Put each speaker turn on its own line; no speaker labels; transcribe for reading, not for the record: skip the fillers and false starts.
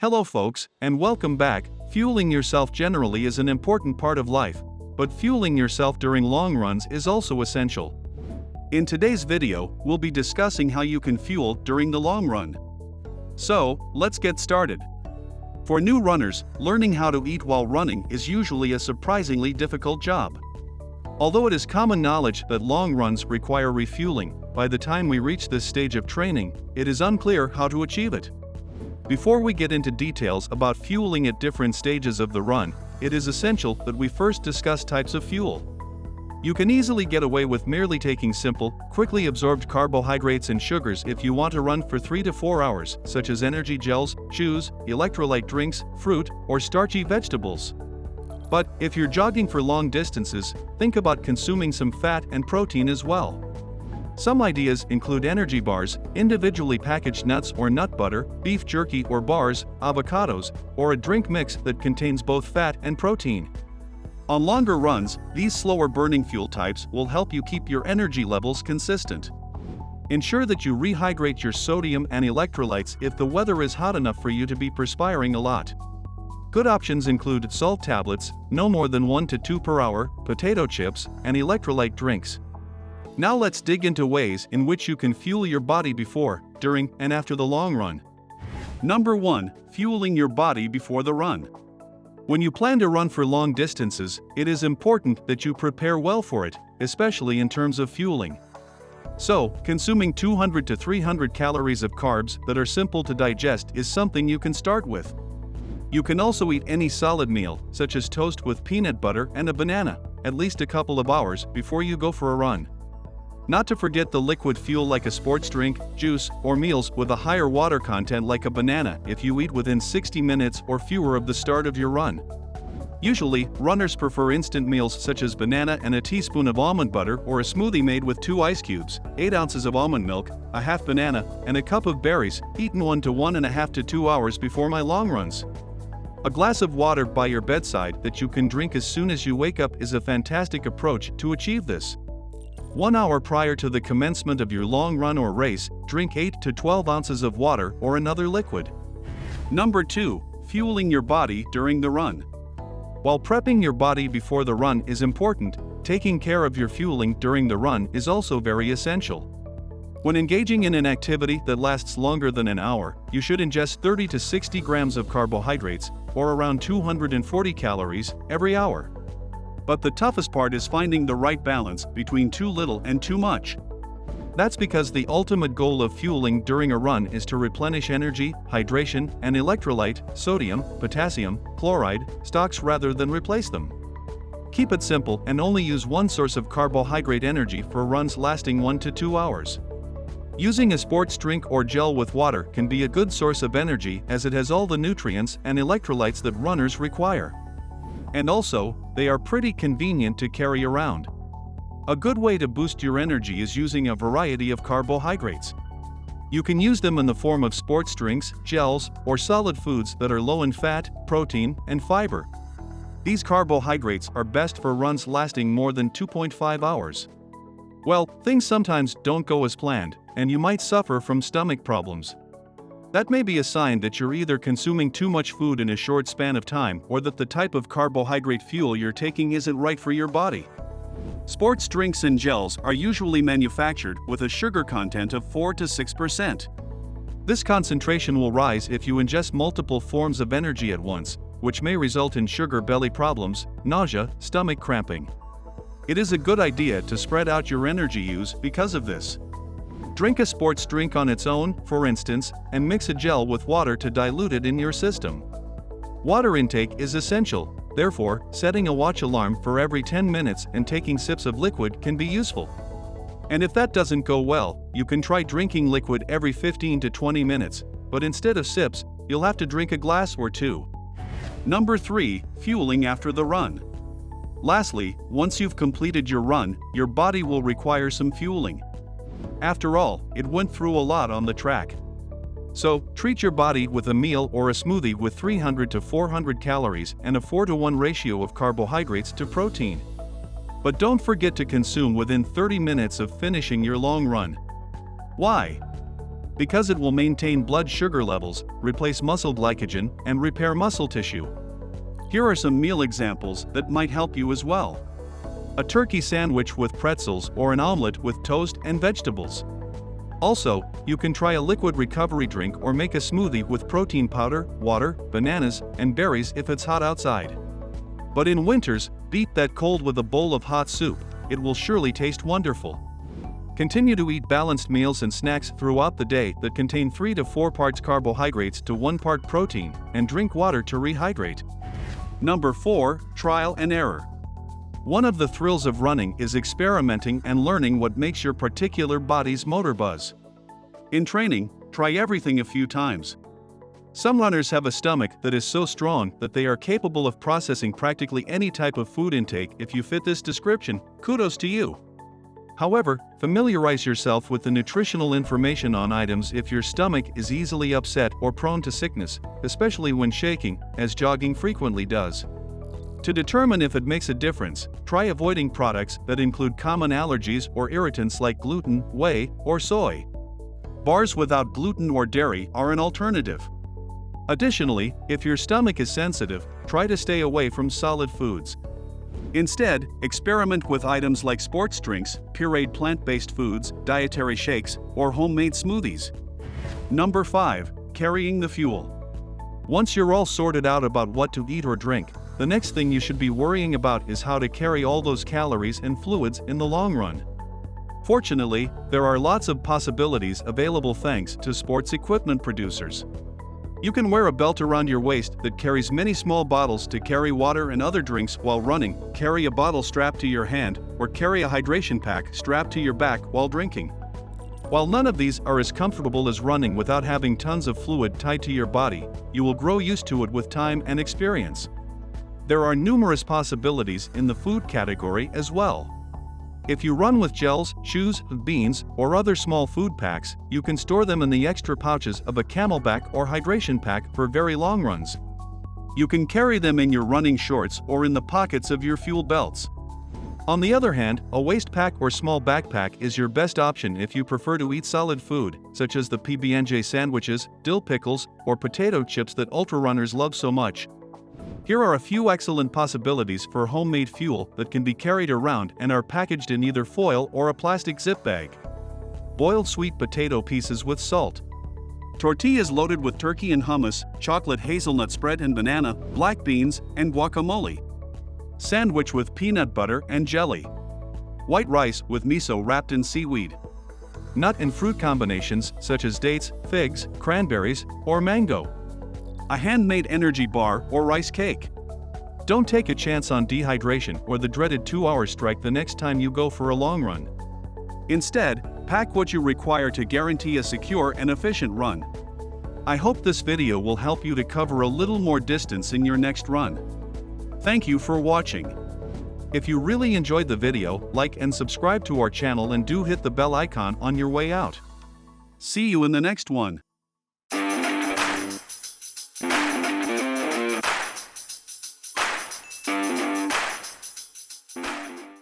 Hello folks, and welcome back. Fueling yourself generally is an important part of life, but fueling yourself during long runs is also essential. In today's video, we'll be discussing how you can fuel during the long run. So, let's get started. For new runners, learning how to eat while running is usually a surprisingly difficult job. Although it is common knowledge that long runs require refueling, by the time we reach this stage of training, it is unclear how to achieve it. Before we get into details about fueling at different stages of the run, it is essential that we first discuss types of fuel. You can easily get away with merely taking simple, quickly absorbed carbohydrates and sugars if you want to run for 3 to 4 hours, such as energy gels, chews, electrolyte drinks, fruit, or starchy vegetables. But if you're jogging for long distances, think about consuming some fat and protein as well. Some ideas include energy bars, individually packaged nuts or nut butter, beef jerky or bars, avocados, or a drink mix that contains both fat and protein. On longer runs, these slower burning fuel types will help you keep your energy levels consistent. Ensure that you rehydrate your sodium and electrolytes if the weather is hot enough for you to be perspiring a lot. Good options include salt tablets, no more than 1 to 2 per hour, potato chips, and electrolyte drinks. Now let's dig into ways in which you can fuel your body before, during, and after the long run. Number 1. Fueling your body before the run. When you plan to run for long distances, it is important that you prepare well for it, especially in terms of fueling. So, consuming 200 to 300 calories of carbs that are simple to digest is something you can start with. You can also eat any solid meal, such as toast with peanut butter and a banana, at least a couple of hours before you go for a run. Not to forget the liquid fuel like a sports drink, juice, or meals with a higher water content like a banana if you eat within 60 minutes or fewer of the start of your run. Usually, runners prefer instant meals such as banana and a teaspoon of almond butter or a smoothie made with 2 ice cubes, 8 ounces of almond milk, a half banana, and a cup of berries, eaten 1 to 1.5 to 2 hours before my long runs. A glass of water by your bedside that you can drink as soon as you wake up is a fantastic approach to achieve this. 1 hour prior to the commencement of your long run or race, drink 8 to 12 ounces of water or another liquid. Number 2. Fueling your body during the run. While prepping your body before the run is important, taking care of your fueling during the run is also very essential. When engaging in an activity that lasts longer than an hour, you should ingest 30 to 60 grams of carbohydrates, or around 240 calories, every hour. But the toughest part is finding the right balance between too little and too much. That's because the ultimate goal of fueling during a run is to replenish energy, hydration, and electrolyte, sodium, potassium, chloride, stocks rather than replace them. Keep it simple and only use one source of carbohydrate energy for runs lasting 1 to 2 hours. Using a sports drink or gel with water can be a good source of energy as it has all the nutrients and electrolytes that runners require. And also, they are pretty convenient to carry around. A good way to boost your energy is using a variety of carbohydrates. You can use them in the form of sports drinks, gels, or solid foods that are low in fat, protein, and fiber. These carbohydrates are best for runs lasting more than 2.5 hours. Well, things sometimes don't go as planned, and you might suffer from stomach problems. That may be a sign that you're either consuming too much food in a short span of time or that the type of carbohydrate fuel you're taking isn't right for your body. Sports drinks and gels are usually manufactured with a sugar content of 4 to 6%. This concentration will rise if you ingest multiple forms of energy at once, which may result in sugar belly problems, nausea, stomach cramping. It is a good idea to spread out your energy use because of this. Drink a sports drink on its own, for instance, and mix a gel with water to dilute it in your system. Water intake is essential, therefore, setting a watch alarm for every 10 minutes and taking sips of liquid can be useful. And if that doesn't go well, you can try drinking liquid every 15 to 20 minutes, but instead of sips, you'll have to drink a glass or 2. Number 3. Fueling after the run. Lastly, once you've completed your run, your body will require some fueling. After all, it went through a lot on the track. So, treat your body with a meal or a smoothie with 300 to 400 calories and a 4-to-1 ratio of carbohydrates to protein. But don't forget to consume within 30 minutes of finishing your long run. Why? because it will maintain blood sugar levels, replace muscle glycogen, and repair muscle tissue. Here are some meal examples that might help you as well. A turkey sandwich with pretzels or an omelet with toast and vegetables. Also, you can try a liquid recovery drink or make a smoothie with protein powder, water, bananas, and berries if it's hot outside. But in winters, beat that cold with a bowl of hot soup. It will surely taste wonderful. Continue to eat balanced meals and snacks throughout the day that contain 3 to 4 parts carbohydrates to 1 part protein, and drink water to rehydrate. Number 4. Trial and error. One of the thrills of running is experimenting and learning what makes your particular body's motor buzz. In training, try everything a few times. Some runners have a stomach that is so strong that they are capable of processing practically any type of food intake. If you fit this description, kudos to you. However, familiarize yourself with the nutritional information on items if your stomach is easily upset or prone to sickness, especially when shaking, as jogging frequently does. To determine if it makes a difference, try avoiding products that include common allergies or irritants like gluten, whey, or soy. Bars without gluten or dairy are an alternative. Additionally, if your stomach is sensitive, try to stay away from solid foods. Instead, experiment with items like sports drinks, pureed plant-based foods, dietary shakes, or homemade smoothies. Number 5. Carrying the fuel. Once you're all sorted out about what to eat or drink, the next thing you should be worrying about is how to carry all those calories and fluids in the long run. Fortunately, there are lots of possibilities available thanks to sports equipment producers. You can wear a belt around your waist that carries many small bottles to carry water and other drinks while running, carry a bottle strapped to your hand, or carry a hydration pack strapped to your back while drinking. While none of these are as comfortable as running without having tons of fluid tied to your body, you will grow used to it with time and experience. There are numerous possibilities in the food category as well. If you run with gels, chews, beans, or other small food packs, you can store them in the extra pouches of a Camelback or hydration pack for very long runs. You can carry them in your running shorts or in the pockets of your fuel belts. On the other hand, a waist pack or small backpack is your best option if you prefer to eat solid food, such as the PB&J sandwiches, dill pickles, or potato chips that ultrarunners love so much. Here are a few excellent possibilities for homemade fuel that can be carried around and are packaged in either foil or a plastic zip bag. Boiled sweet potato pieces with salt. Tortillas loaded with turkey and hummus, chocolate hazelnut spread and banana, black beans, and guacamole. Sandwich with peanut butter and jelly. White rice with miso wrapped in seaweed. Nut and fruit combinations such as dates, figs, cranberries, or mango. A handmade energy bar or rice cake. Don't take a chance on dehydration or the dreaded 2-hour strike the next time you go for a long run. Instead, pack what you require to guarantee a secure and efficient run. I hope this video will help you to cover a little more distance in your next run. Thank you for watching. If you really enjoyed the video, like and subscribe to our channel and do hit the bell icon on your way out. See you in the next one.